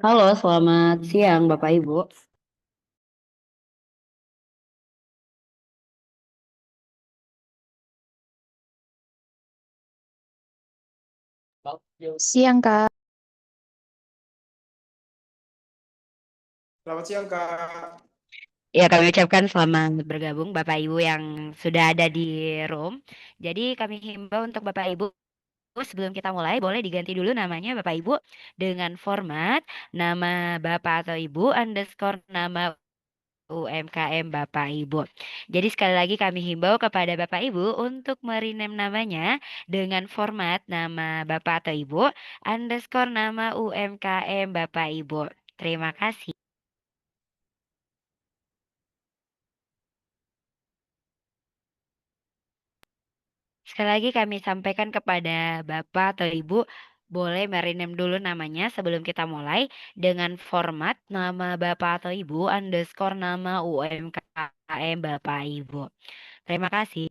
Halo, selamat siang Bapak Ibu. Siang, Kak. Selamat siang, Kak. Ya, kami ucapkan selamat bergabung Bapak Ibu yang sudah ada di room. Jadi kami himbau untuk Bapak Ibu sebelum kita mulai boleh diganti dulu namanya Bapak Ibu dengan format nama Bapak atau Ibu underscore nama UMKM Bapak Ibu. Jadi sekali lagi kami himbau kepada Bapak Ibu untuk merename namanya dengan format nama Bapak atau Ibu underscore nama UMKM Bapak Ibu. Terima kasih. Sekali lagi kami sampaikan kepada Bapak atau Ibu, boleh merename dulu namanya sebelum kita mulai dengan format nama Bapak atau Ibu underscore nama UMKM Bapak Ibu. Terima kasih.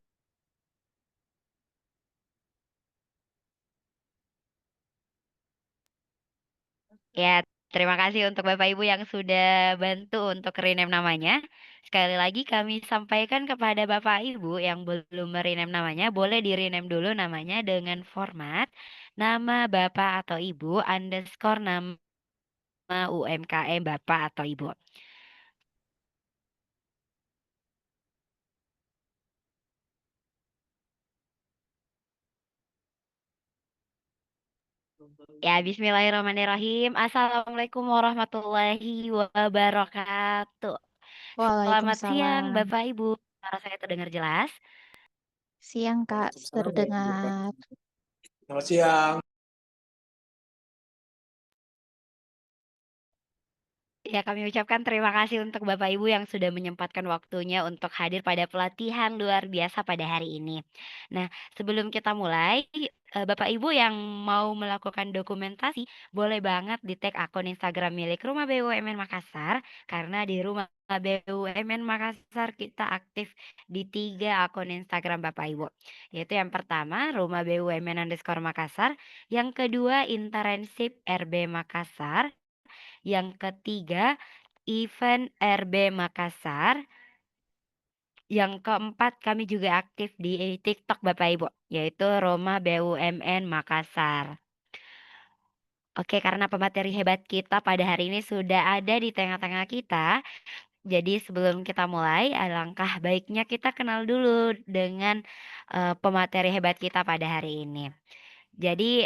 Ya, terima kasih untuk Bapak Ibu yang sudah bantu untuk rename namanya. Sekali lagi kami sampaikan kepada Bapak Ibu yang belum merename namanya, boleh direname dulu namanya dengan format nama Bapak atau Ibu underscore nama UMKM Bapak atau Ibu. Ya, bismillahirrahmanirrahim. Assalamualaikum warahmatullahi wabarakatuh. Selamat siang, Waalaikumsalam. Bapak Ibu. Suara saya terdengar jelas? Siang, Kak. Waalaikumsalam warahmatullahi Terdengar. wabarakatuh. Selamat siang. Ya, kami ucapkan terima kasih untuk Bapak Ibu yang sudah menyempatkan waktunya untuk hadir pada pelatihan luar biasa pada hari ini. Nah, sebelum kita mulai, Bapak Ibu yang mau melakukan dokumentasi, boleh banget di tag akun Instagram milik Rumah BUMN Makassar, karena di Rumah BUMN Makassar kita aktif di 3 akun Instagram Bapak Ibu. Yaitu yang pertama, Rumah BUMN underscore Makassar, yang kedua, Internship RB Makassar, yang ketiga, event RB Makassar. Yang keempat, kami juga aktif di TikTok Bapak Ibu, yaitu Roma BUMN Makassar. Oke, karena pemateri hebat kita pada hari ini sudah ada di tengah-tengah kita, jadi sebelum kita mulai, alangkah baiknya kita kenal dulu dengan pemateri hebat kita pada hari ini. Jadi,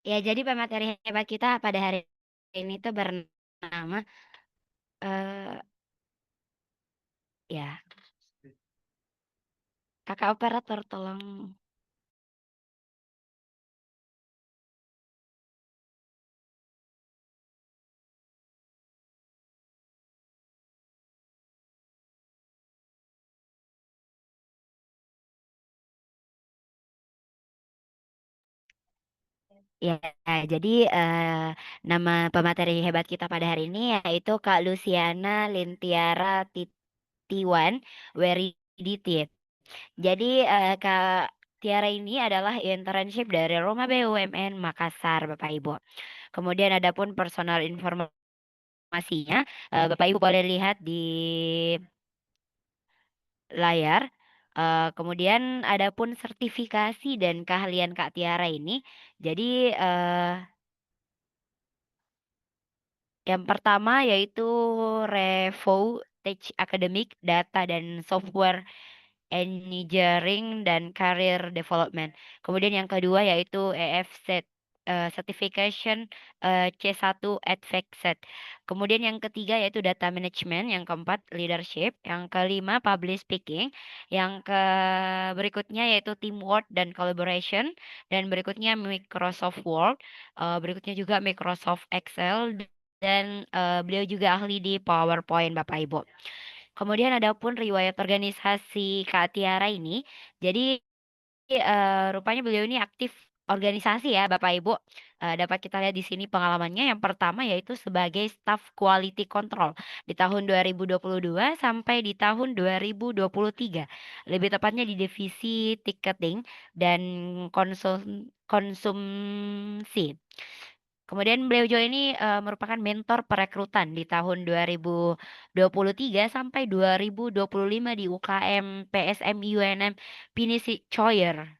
jadi pemateri hebat kita pada hari ini tuh bernama eh ya, Kakak operator tolong. Ya, jadi nama pemateri hebat kita pada hari ini yaitu Kak Luciana Lintiara Titiwan Weriditih. Jadi Kak Tiara ini adalah internship dari Roma BUMN Makassar, Bapak Ibu. Kemudian ada pun personal informasinya, Bapak Ibu boleh lihat di layar. Kemudian ada pun sertifikasi dan keahlian Kak Tiara ini. Jadi yang pertama yaitu Revo Tech Academic Data dan Software Engineering dan Career Development. Kemudian yang kedua yaitu EFZ Certification C1 Advanced. Kemudian yang ketiga yaitu Data Management, yang keempat Leadership, yang kelima Public Speaking, yang ke berikutnya yaitu Teamwork dan Collaboration, dan berikutnya Microsoft Word, berikutnya juga Microsoft Excel, dan beliau juga ahli di PowerPoint Bapak Ibu. Kemudian ada pun riwayat organisasi Kak Tiara ini. Jadi rupanya beliau ini aktif organisasi ya Bapak Ibu, dapat kita lihat di sini pengalamannya yang pertama yaitu sebagai staf quality control di tahun 2022 sampai di tahun 2023. Lebih tepatnya di divisi ticketing dan konsumsi. Kemudian beliau juga ini, merupakan mentor perekrutan di tahun 2023 sampai 2025 di UKM PSM UNM Pinisi Choir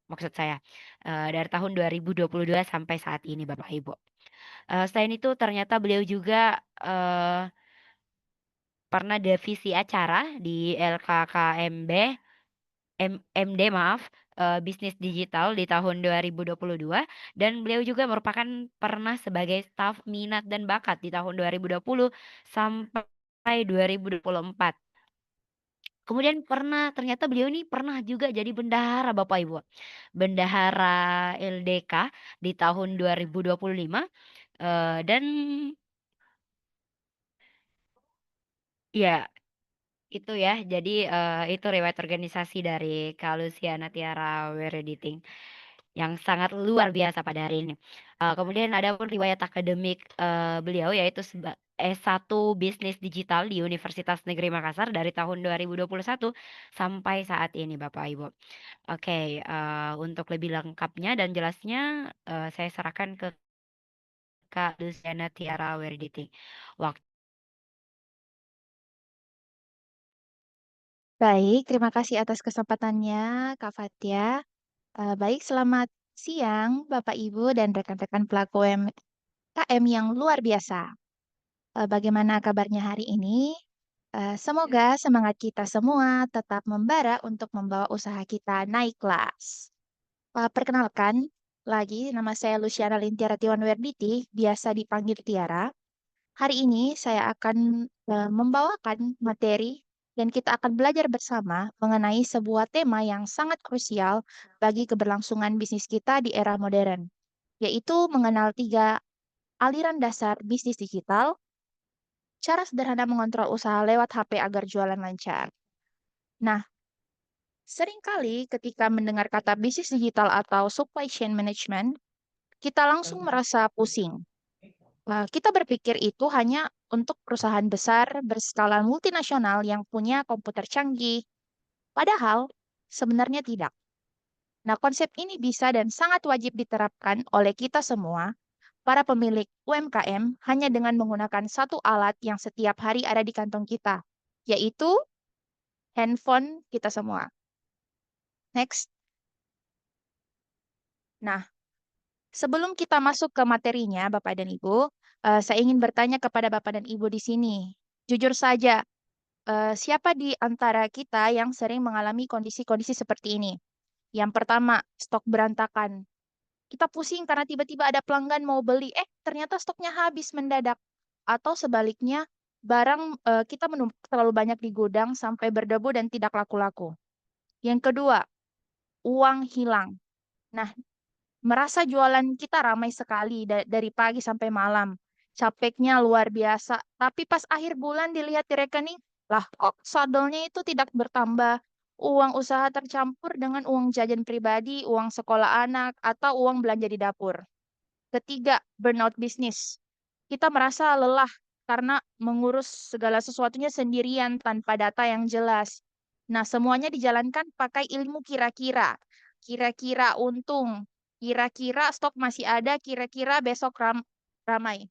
maksud saya, dari tahun 2022 sampai saat ini Bapak Ibu. Selain itu ternyata beliau juga, pernah divisi acara di LKKMB MD maaf, bisnis digital di tahun 2022 dan beliau juga merupakan pernah sebagai staf minat dan bakat di tahun 2020 sampai 2024. Kemudian ternyata beliau ini pernah juga jadi bendahara Bapak Ibu. Bendahara LDK di tahun 2025, dan ya itu ya jadi, itu riwayat organisasi dari Kak Luciana Tiara Werediting. Yang sangat luar biasa pada hari ini. Kemudian ada pun riwayat akademik, beliau yaitu S1 Bisnis Digital di Universitas Negeri Makassar dari tahun 2021 sampai saat ini Bapak Ibu. Oke, untuk lebih lengkapnya dan jelasnya, saya serahkan ke Kak Luciana Tiara Werediting. Wak Baik, terima kasih atas kesempatannya, Kak Fathia. Baik, selamat siang, Bapak, Ibu, dan rekan-rekan pelaku UMKM yang luar biasa. Bagaimana kabarnya hari ini? Semoga semangat kita semua tetap membara untuk membawa usaha kita naik kelas. Perkenalkan, lagi nama saya Luciana Lintiara Tiwanwerditi, biasa dipanggil Tiara. Hari ini saya akan membawakan materi dan kita akan belajar bersama mengenai sebuah tema yang sangat krusial bagi keberlangsungan bisnis kita di era modern, yaitu mengenal 3 aliran dasar bisnis digital, cara sederhana mengontrol usaha lewat HP agar jualan lancar. Nah, seringkali ketika mendengar kata bisnis digital atau supply chain management, kita langsung merasa pusing. Kita berpikir itu hanya untuk perusahaan besar berskala multinasional yang punya komputer canggih. Padahal, sebenarnya tidak. Nah, konsep ini bisa dan sangat wajib diterapkan oleh kita semua, para pemilik UMKM, hanya dengan menggunakan satu alat yang setiap hari ada di kantong kita, yaitu handphone kita semua. Next. Nah, sebelum kita masuk ke materinya, Bapak dan Ibu, saya ingin bertanya kepada Bapak dan Ibu di sini. Jujur saja, siapa di antara kita yang sering mengalami kondisi-kondisi seperti ini? Yang pertama, stok berantakan. Kita pusing karena tiba-tiba ada pelanggan mau beli, ternyata stoknya habis mendadak. Atau sebaliknya, barang kita menumpuk terlalu banyak di gudang sampai berdebu dan tidak laku-laku. Yang kedua, uang hilang. Nah, merasa jualan kita ramai sekali dari pagi sampai malam. Capeknya luar biasa. Tapi pas akhir bulan dilihat di rekening, lah kok saldonya itu tidak bertambah. Uang usaha tercampur dengan uang jajan pribadi, uang sekolah anak, atau uang belanja di dapur. Ketiga, burnout bisnis. Kita merasa lelah karena mengurus segala sesuatunya sendirian tanpa data yang jelas. Nah, semuanya dijalankan pakai ilmu kira-kira. Kira-kira untung, kira-kira stok masih ada, kira-kira besok ramai.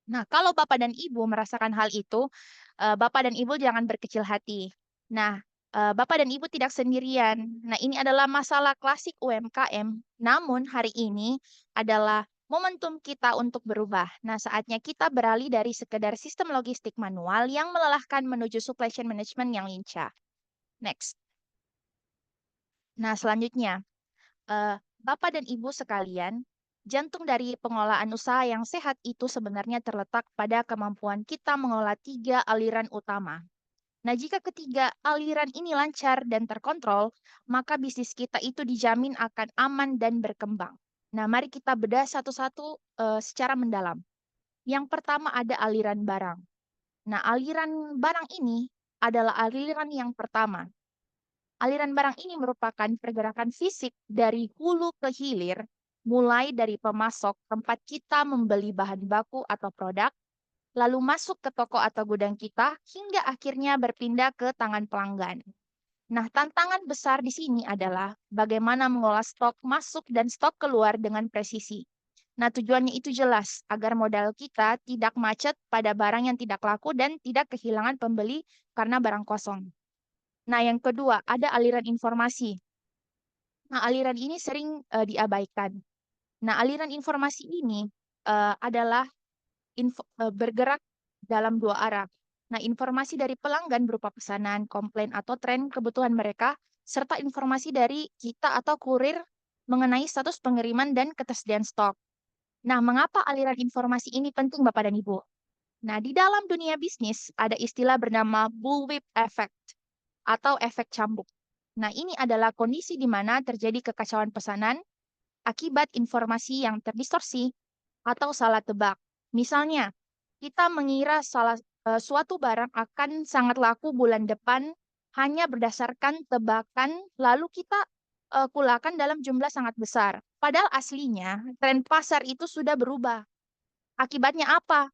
Nah, kalau Bapak dan Ibu merasakan hal itu, Bapak dan Ibu jangan berkecil hati. Nah, Bapak dan Ibu tidak sendirian. Nah, ini adalah masalah klasik UMKM. Namun hari ini adalah momentum kita untuk berubah. Nah, saatnya kita beralih dari sekedar sistem logistik manual yang melelahkan menuju supply chain management yang lincah. Next. Nah, selanjutnya, Bapak dan Ibu sekalian, jantung dari pengelolaan usaha yang sehat itu sebenarnya terletak pada kemampuan kita mengelola 3 aliran utama. Nah, jika ketiga aliran ini lancar dan terkontrol, maka bisnis kita itu dijamin akan aman dan berkembang. Nah, mari kita bedah satu-satu secara mendalam. Yang pertama ada aliran barang. Nah, aliran barang ini adalah aliran yang pertama. Aliran barang ini merupakan pergerakan fisik dari hulu ke hilir, mulai dari pemasok tempat kita membeli bahan baku atau produk, lalu masuk ke toko atau gudang kita, hingga akhirnya berpindah ke tangan pelanggan. Nah, tantangan besar di sini adalah bagaimana mengolah stok masuk dan stok keluar dengan presisi. Nah, tujuannya itu jelas, agar modal kita tidak macet pada barang yang tidak laku dan tidak kehilangan pembeli karena barang kosong. Nah, yang kedua, ada aliran informasi. Nah, aliran ini sering diabaikan. Nah, aliran informasi ini adalah bergerak dalam dua arah. Nah, informasi dari pelanggan berupa pesanan, komplain, atau tren kebutuhan mereka, serta informasi dari kita atau kurir mengenai status pengiriman dan ketersediaan stok. Nah, mengapa aliran informasi ini penting, Bapak dan Ibu? Nah, di dalam dunia bisnis ada istilah bernama bullwhip effect atau efek cambuk. Nah, ini adalah kondisi di mana terjadi kekacauan pesanan akibat informasi yang terdistorsi atau salah tebak. Misalnya, kita mengira suatu barang akan sangat laku bulan depan hanya berdasarkan tebakan, lalu kita kulakan dalam jumlah sangat besar. Padahal aslinya tren pasar itu sudah berubah. Akibatnya apa?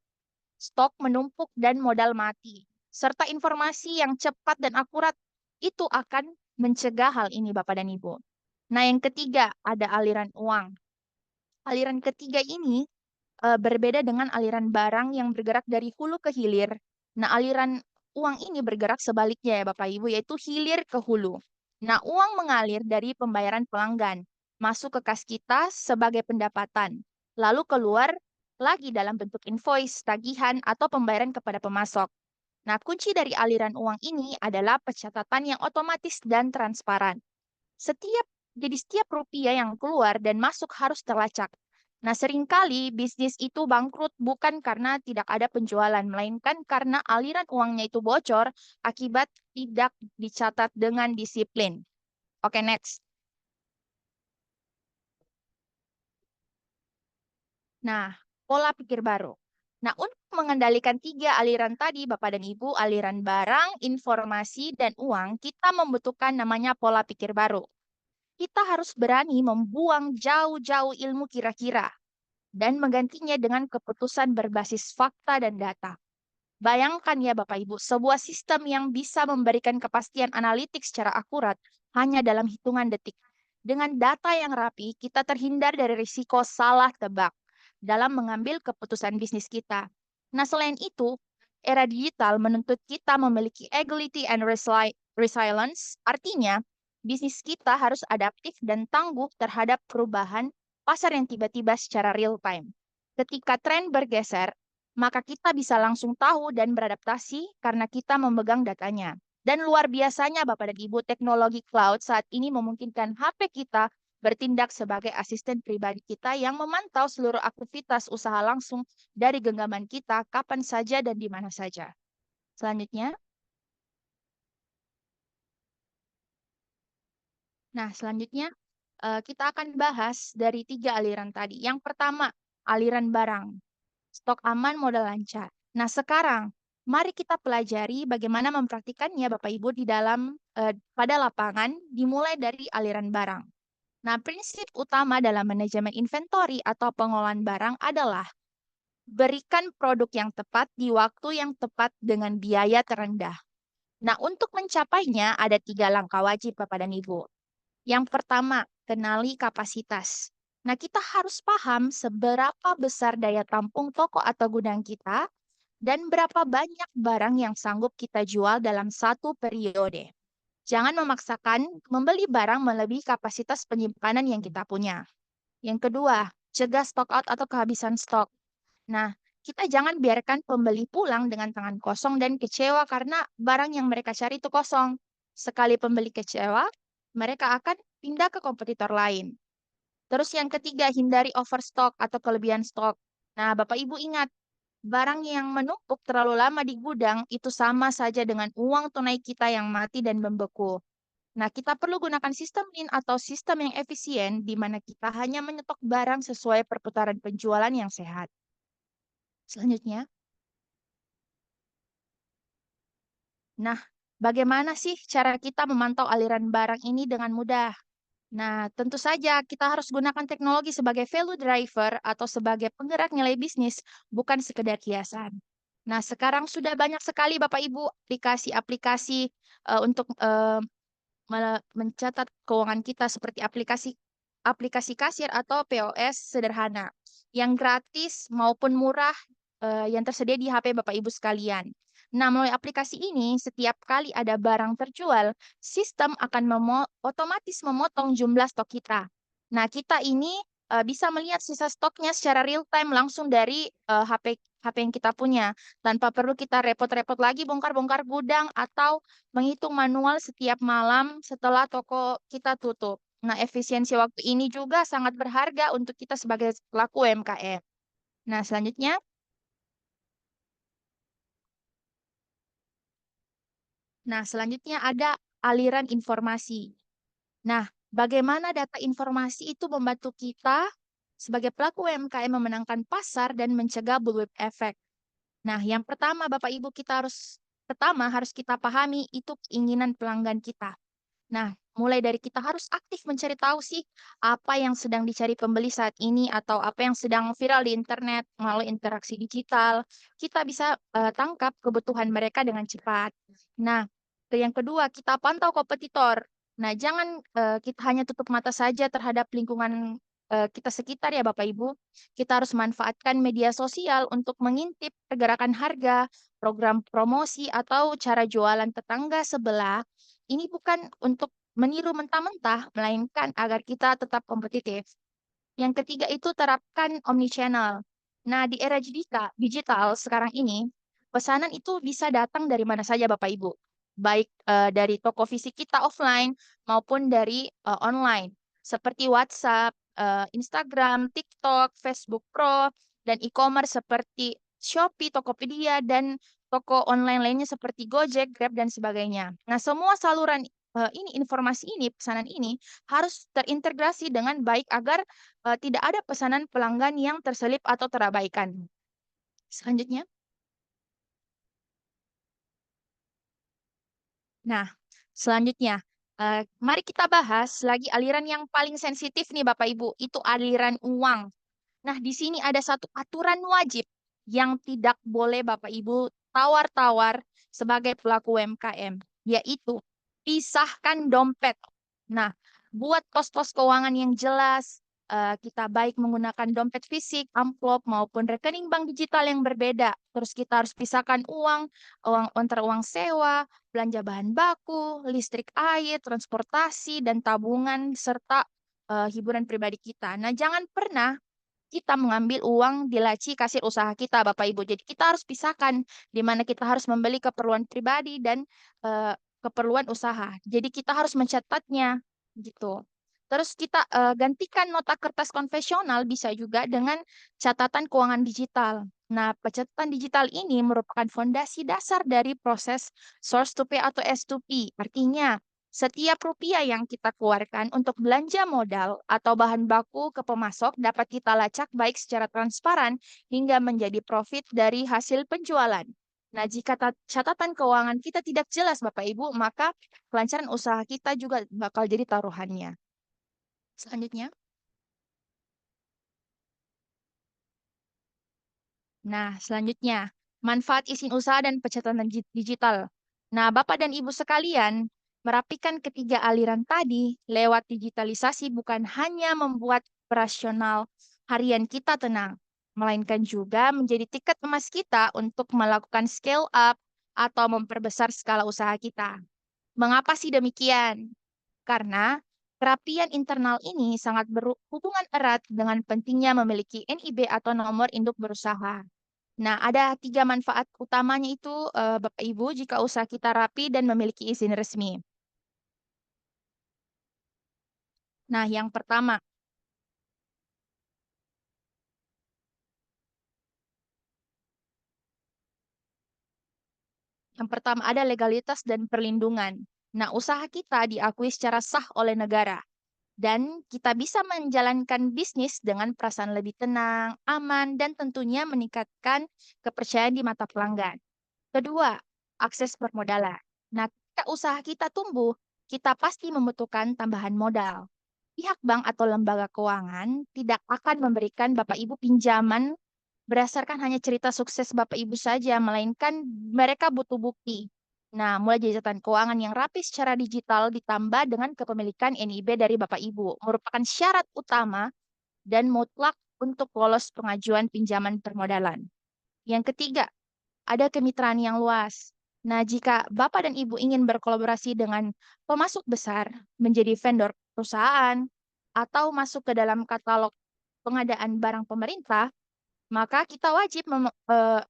Stok menumpuk dan modal mati. Serta informasi yang cepat dan akurat itu akan mencegah hal ini, Bapak dan Ibu. Nah, yang ketiga ada aliran uang. Aliran ketiga ini berbeda dengan aliran barang yang bergerak dari hulu ke hilir. Nah, aliran uang ini bergerak sebaliknya ya Bapak Ibu, yaitu hilir ke hulu. Nah, uang mengalir dari pembayaran pelanggan, masuk ke kas kita sebagai pendapatan, lalu keluar lagi dalam bentuk invoice, tagihan, atau pembayaran kepada pemasok. Nah, kunci dari aliran uang ini adalah pencatatan yang otomatis dan transparan. Setiap rupiah yang keluar dan masuk harus terlacak. Nah, seringkali bisnis itu bangkrut bukan karena tidak ada penjualan, melainkan karena aliran uangnya itu bocor akibat tidak dicatat dengan disiplin. Oke, next. Nah, pola pikir baru. Nah, untuk mengendalikan tiga aliran tadi, Bapak dan Ibu, aliran barang, informasi, dan uang, kita membutuhkan namanya pola pikir baru. Kita harus berani membuang jauh-jauh ilmu kira-kira dan menggantinya dengan keputusan berbasis fakta dan data. Bayangkan ya Bapak Ibu, sebuah sistem yang bisa memberikan kepastian analitik secara akurat hanya dalam hitungan detik. Dengan data yang rapi, kita terhindar dari risiko salah tebak dalam mengambil keputusan bisnis kita. Nah, selain itu, era digital menuntut kita memiliki agility and resilience, artinya bisnis kita harus adaptif dan tangguh terhadap perubahan pasar yang tiba-tiba secara real time. Ketika tren bergeser, maka kita bisa langsung tahu dan beradaptasi karena kita memegang datanya. Dan luar biasanya Bapak dan Ibu, teknologi cloud saat ini memungkinkan HP kita bertindak sebagai asisten pribadi kita yang memantau seluruh aktivitas usaha langsung dari genggaman kita kapan saja dan di mana saja. Selanjutnya. Nah, selanjutnya kita akan bahas dari 3 aliran tadi. Yang pertama, aliran barang. Stok aman, modal lancar. Nah, sekarang mari kita pelajari bagaimana mempraktikannya Bapak Ibu di dalam pada lapangan dimulai dari aliran barang. Nah, prinsip utama dalam manajemen inventory atau pengelolaan barang adalah berikan produk yang tepat di waktu yang tepat dengan biaya terendah. Nah, untuk mencapainya ada 3 langkah wajib Bapak dan Ibu. Yang pertama, kenali kapasitas. Nah, kita harus paham seberapa besar daya tampung toko atau gudang kita dan berapa banyak barang yang sanggup kita jual dalam satu periode. Jangan memaksakan membeli barang melebihi kapasitas penyimpanan yang kita punya. Yang kedua, cegah stock out atau kehabisan stok. Nah, kita jangan biarkan pembeli pulang dengan tangan kosong dan kecewa karena barang yang mereka cari itu kosong. Sekali pembeli kecewa, mereka akan pindah ke kompetitor lain. Terus yang ketiga, hindari overstock atau kelebihan stok. Nah, Bapak Ibu ingat, barang yang menumpuk terlalu lama di gudang itu sama saja dengan uang tunai kita yang mati dan membeku. Nah, kita perlu gunakan sistem lean atau sistem yang efisien di mana kita hanya menyetok barang sesuai perputaran penjualan yang sehat. Selanjutnya. Nah, bagaimana sih cara kita memantau aliran barang ini dengan mudah? Nah, tentu saja kita harus gunakan teknologi sebagai value driver atau sebagai penggerak nilai bisnis, bukan sekedar kiasan. Nah, sekarang sudah banyak sekali Bapak Ibu aplikasi-aplikasi untuk mencatat keuangan kita seperti aplikasi aplikasi kasir atau POS sederhana yang gratis maupun murah yang tersedia di HP Bapak Ibu sekalian. Nah, melalui aplikasi ini, setiap kali ada barang terjual, sistem akan otomatis memotong jumlah stok kita. Nah, kita ini bisa melihat sisa stoknya secara real time langsung dari HP yang kita punya, tanpa perlu kita repot-repot lagi bongkar-bongkar gudang atau menghitung manual setiap malam setelah toko kita tutup. Nah, efisiensi waktu ini juga sangat berharga untuk kita sebagai pelaku UMKM. Nah, selanjutnya ada aliran informasi. Nah, bagaimana data informasi itu membantu kita sebagai pelaku UMKM memenangkan pasar dan mencegah bullwhip effect. Nah, yang pertama pertama harus kita pahami itu keinginan pelanggan kita. Nah, mulai dari kita harus aktif mencari tahu sih apa yang sedang dicari pembeli saat ini atau apa yang sedang viral di internet melalui interaksi digital. Kita bisa tangkap kebutuhan mereka dengan cepat. Nah, yang kedua kita pantau kompetitor. Nah, jangan kita hanya tutup mata saja terhadap lingkungan kita sekitar ya Bapak Ibu. Kita harus manfaatkan media sosial untuk mengintip pergerakan harga, program promosi atau cara jualan tetangga sebelah ini bukan untuk meniru mentah-mentah, melainkan agar kita tetap kompetitif. Yang ketiga itu terapkan omnichannel. Nah, di era digital sekarang ini, pesanan itu bisa datang dari mana saja Bapak Ibu. Baik dari toko fisik kita offline maupun dari online. Seperti WhatsApp, Instagram, TikTok, Facebook Pro, dan e-commerce seperti Shopee, Tokopedia, dan toko online lainnya seperti Gojek, Grab, dan sebagainya. Nah, semua saluran informasi ini, pesanan ini harus terintegrasi dengan baik agar tidak ada pesanan pelanggan yang terselip atau terabaikan. Selanjutnya. Nah, selanjutnya, mari kita bahas lagi aliran yang paling sensitif nih Bapak Ibu, itu aliran uang. Nah, di sini ada satu aturan wajib yang tidak boleh Bapak Ibu tawar-tawar sebagai pelaku UMKM, yaitu pisahkan dompet. Nah, buat pos-pos keuangan yang jelas, kita baik menggunakan dompet fisik, amplop, maupun rekening bank digital yang berbeda. Terus kita harus pisahkan antara uang sewa, belanja bahan baku, listrik air, transportasi, dan tabungan, serta hiburan pribadi kita. Nah, jangan pernah kita mengambil uang di laci kasir usaha kita, Bapak Ibu. Jadi kita harus pisahkan di mana kita harus membeli keperluan pribadi dan keperluan usaha. Jadi kita harus mencatatnya gitu. Terus kita gantikan nota kertas konvensional bisa juga dengan catatan keuangan digital. Nah, pencatatan digital ini merupakan fondasi dasar dari proses source to pay atau S2P. Artinya, setiap rupiah yang kita keluarkan untuk belanja modal atau bahan baku ke pemasok dapat kita lacak baik secara transparan hingga menjadi profit dari hasil penjualan. Nah, jika catatan keuangan kita tidak jelas, Bapak Ibu, maka kelancaran usaha kita juga bakal jadi taruhannya. Selanjutnya. Nah, selanjutnya, manfaat izin usaha dan pencatatan digital. Nah, Bapak dan Ibu sekalian, merapikan ketiga aliran tadi lewat digitalisasi bukan hanya membuat operasional harian kita tenang, melainkan juga menjadi tiket emas kita untuk melakukan scale up atau memperbesar skala usaha kita. Mengapa sih demikian? Karena kerapian internal ini sangat berhubungan erat dengan pentingnya memiliki NIB atau nomor induk berusaha. Nah, ada 3 manfaat utamanya itu, Bapak Ibu, jika usaha kita rapi dan memiliki izin resmi. Nah, yang pertama ada legalitas dan perlindungan. Nah, usaha kita diakui secara sah oleh negara dan kita bisa menjalankan bisnis dengan perasaan lebih tenang, aman, dan tentunya meningkatkan kepercayaan di mata pelanggan. Kedua, akses permodalan. Nah, ketika jika usaha kita tumbuh, kita pasti membutuhkan tambahan modal. Pihak bank atau lembaga keuangan tidak akan memberikan Bapak Ibu pinjaman berdasarkan hanya cerita sukses Bapak Ibu saja, melainkan mereka butuh bukti. Nah, mulai dari catatan keuangan yang rapi secara digital ditambah dengan kepemilikan NIB dari Bapak Ibu merupakan syarat utama dan mutlak untuk lolos pengajuan pinjaman permodalan. Yang ketiga, ada kemitraan yang luas. Nah, jika Bapak dan Ibu ingin berkolaborasi dengan pemasok besar, menjadi vendor perusahaan, atau masuk ke dalam katalog pengadaan barang pemerintah, maka kita wajib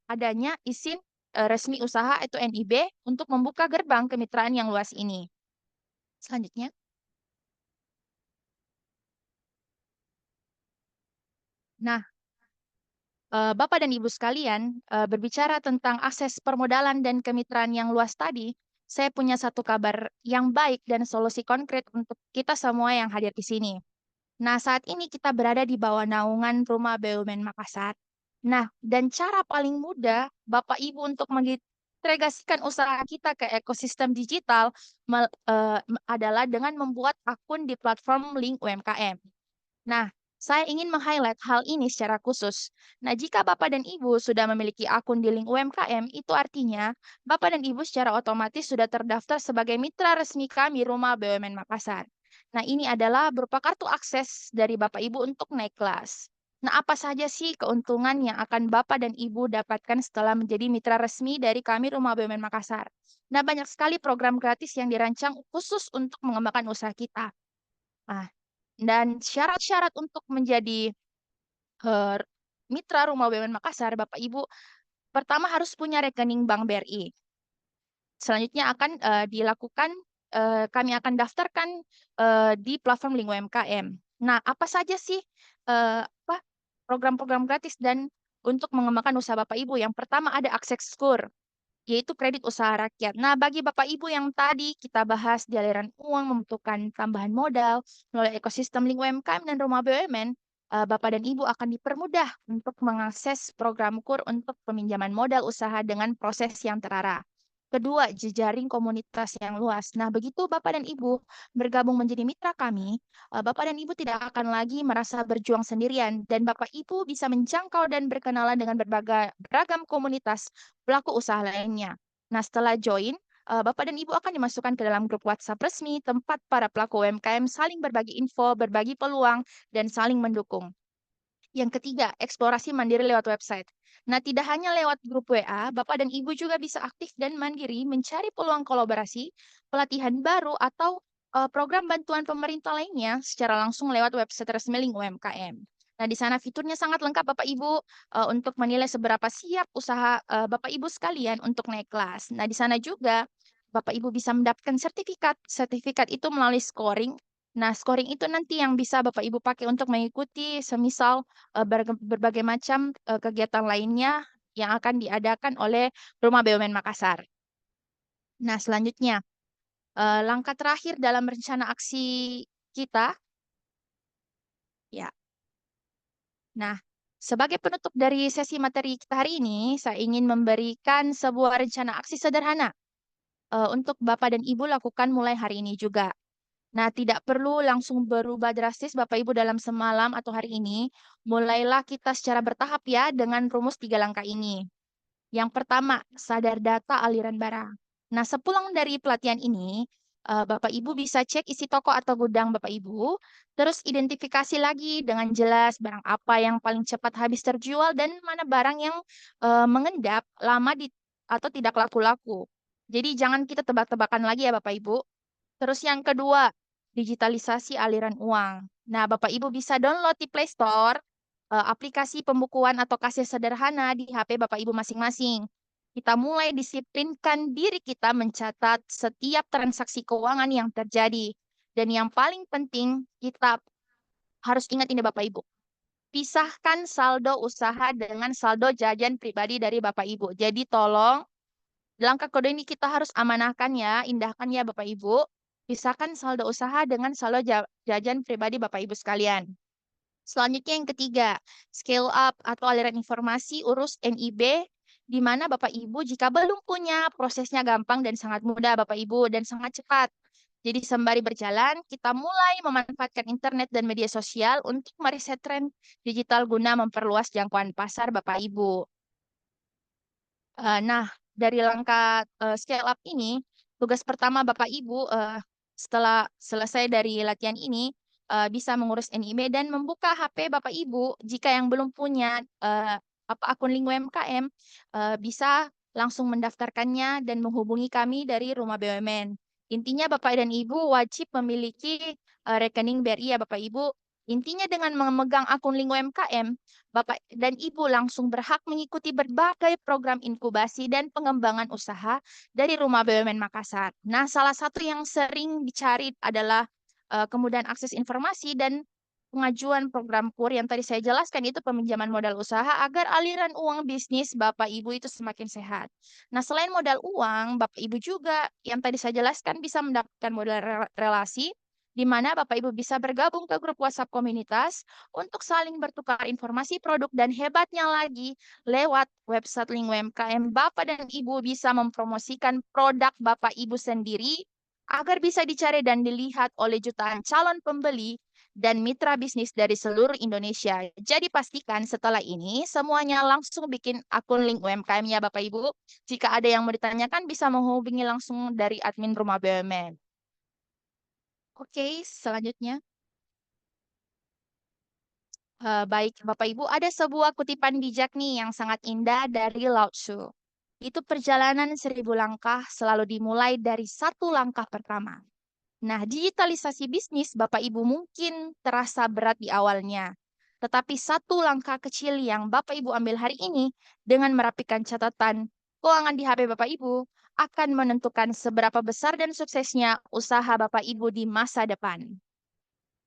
adanya izin resmi usaha atau NIB untuk membuka gerbang kemitraan yang luas ini. Selanjutnya. Nah, Bapak dan Ibu sekalian, berbicara tentang akses permodalan dan kemitraan yang luas tadi, saya punya satu kabar yang baik dan solusi konkret untuk kita semua yang hadir di sini. Nah, saat ini kita berada di bawah naungan Rumah BUMN Makassar. Nah, dan cara paling mudah Bapak Ibu untuk mengintegrasikan usaha kita ke ekosistem digital adalah dengan membuat akun di platform Link UMKM. Nah, saya ingin meng-highlight hal ini secara khusus. Nah, jika Bapak dan Ibu sudah memiliki akun di Link UMKM, itu artinya Bapak dan Ibu secara otomatis sudah terdaftar sebagai mitra resmi kami Rumah BUMN Makassar. Nah, ini adalah berupa kartu akses dari Bapak Ibu untuk naik kelas. Nah, apa saja sih keuntungan yang akan Bapak dan Ibu dapatkan setelah menjadi mitra resmi dari kami Rumah BUMN Makassar? Nah, banyak sekali program gratis yang dirancang khusus untuk mengembangkan usaha kita. Nah, dan syarat-syarat untuk menjadi eee, mitra Rumah BUMN Makassar, Bapak Ibu, pertama harus punya rekening bank BRI. Selanjutnya akan, kami akan daftarkan, di platform Link UMKM. Nah, apa saja sih, program-program gratis dan untuk mengembangkan usaha Bapak Ibu? Yang pertama ada akses kur, yaitu kredit usaha rakyat. Nah, bagi Bapak Ibu yang tadi kita bahas di aliran uang membutuhkan tambahan modal melalui ekosistem Link UMKM dan Rumah BUMN, Bapak dan Ibu akan dipermudah untuk mengakses program KUR untuk peminjaman modal usaha dengan proses yang terarah. Kedua, jejaring komunitas yang luas. Nah, begitu Bapak dan Ibu bergabung menjadi mitra kami, Bapak dan Ibu tidak akan lagi merasa berjuang sendirian dan Bapak Ibu bisa menjangkau dan berkenalan dengan beragam komunitas pelaku usaha lainnya. Nah, setelah join, Bapak dan Ibu akan dimasukkan ke dalam grup WhatsApp resmi tempat para pelaku UMKM saling berbagi info, berbagi peluang, dan saling mendukung. Yang ketiga, eksplorasi mandiri lewat website. Nah, tidak hanya lewat grup WA, Bapak dan Ibu juga bisa aktif dan mandiri mencari peluang kolaborasi, pelatihan baru, atau program bantuan pemerintah lainnya secara langsung lewat website resmi Link UMKM. Nah, di sana fiturnya sangat lengkap Bapak Ibu untuk menilai seberapa siap usaha Bapak Ibu sekalian untuk naik kelas. Nah, di sana juga Bapak Ibu bisa mendapatkan sertifikat. Sertifikat itu melalui scoring. Nah, scoring itu nanti yang bisa Bapak Ibu pakai untuk mengikuti semisal berbagai macam, kegiatan lainnya yang akan diadakan oleh Rumah BUMN Makassar. Nah, selanjutnya, langkah terakhir dalam rencana aksi kita ya. Nah, sebagai penutup dari sesi materi kita hari ini, saya ingin memberikan sebuah rencana aksi sederhana, untuk Bapak dan Ibu lakukan mulai hari ini juga. Nah, tidak perlu langsung berubah drastis Bapak Ibu dalam semalam atau hari ini. Mulailah kita secara bertahap ya dengan rumus 3 langkah ini. Yang pertama, sadar data aliran barang. Nah, sepulang dari pelatihan ini, Bapak Ibu bisa cek isi toko atau gudang Bapak Ibu, terus identifikasi lagi dengan jelas barang apa yang paling cepat habis terjual dan mana barang yang mengendap lama atau tidak laku-laku. Jadi jangan kita tebak-tebakan lagi ya Bapak Ibu. Terus yang kedua, digitalisasi aliran uang. Nah, Bapak Ibu bisa download di Play Store aplikasi pembukuan atau kasir sederhana di HP Bapak Ibu masing-masing. Kita mulai disiplinkan diri kita mencatat setiap transaksi keuangan yang terjadi. Dan yang paling penting, kita harus ingat ini Bapak Ibu. Pisahkan saldo usaha dengan saldo jajan pribadi dari Bapak Ibu. Jadi tolong langkah kode ini kita harus amanahkan ya, indahkan ya Bapak Ibu. Pisahkan saldo usaha dengan saldo jajan pribadi Bapak Ibu sekalian. Selanjutnya yang ketiga, scale up atau aliran informasi urus NIB di mana Bapak Ibu jika belum punya, prosesnya gampang dan sangat mudah Bapak Ibu dan sangat cepat. Jadi sembari berjalan, kita mulai memanfaatkan internet dan media sosial untuk meriset tren digital guna memperluas jangkauan pasar Bapak Ibu. Nah, dari langkah, scale up ini, tugas pertama Bapak Ibu, setelah selesai dari latihan ini, bisa mengurus NIB dan membuka HP Bapak Ibu jika yang belum punya, akun link UMKM, bisa langsung mendaftarkannya dan menghubungi kami dari Rumah BUMN. Intinya Bapak dan Ibu wajib memiliki, rekening BRI ya Bapak Ibu. Intinya dengan memegang akun link UMKM, Bapak dan Ibu langsung berhak mengikuti berbagai program inkubasi dan pengembangan usaha dari Rumah BUMN Makassar. Nah, salah satu yang sering dicari adalah kemudahan akses informasi dan pengajuan program KUR yang tadi saya jelaskan itu peminjaman modal usaha agar aliran uang bisnis Bapak Ibu itu semakin sehat. Nah, selain modal uang, Bapak Ibu juga yang tadi saya jelaskan bisa mendapatkan modal relasi di mana Bapak Ibu bisa bergabung ke grup WhatsApp komunitas untuk saling bertukar informasi produk dan hebatnya lagi lewat website link UMKM Bapak dan Ibu bisa mempromosikan produk Bapak Ibu sendiri agar bisa dicari dan dilihat oleh jutaan calon pembeli dan mitra bisnis dari seluruh Indonesia. Jadi pastikan setelah ini semuanya langsung bikin akun link UMKM-nya Bapak Ibu. Jika ada yang mau ditanyakan bisa menghubungi langsung dari admin Rumah BUMN. Oke, selanjutnya. Baik, Bapak Ibu, ada sebuah kutipan bijak nih yang sangat indah dari Lao Tzu. Itu perjalanan 1.000 langkah selalu dimulai dari satu langkah pertama. Nah, digitalisasi bisnis Bapak Ibu mungkin terasa berat di awalnya. Tetapi satu langkah kecil yang Bapak Ibu ambil hari ini dengan merapikan catatan keuangan di HP Bapak Ibu akan menentukan seberapa besar dan suksesnya usaha Bapak Ibu di masa depan.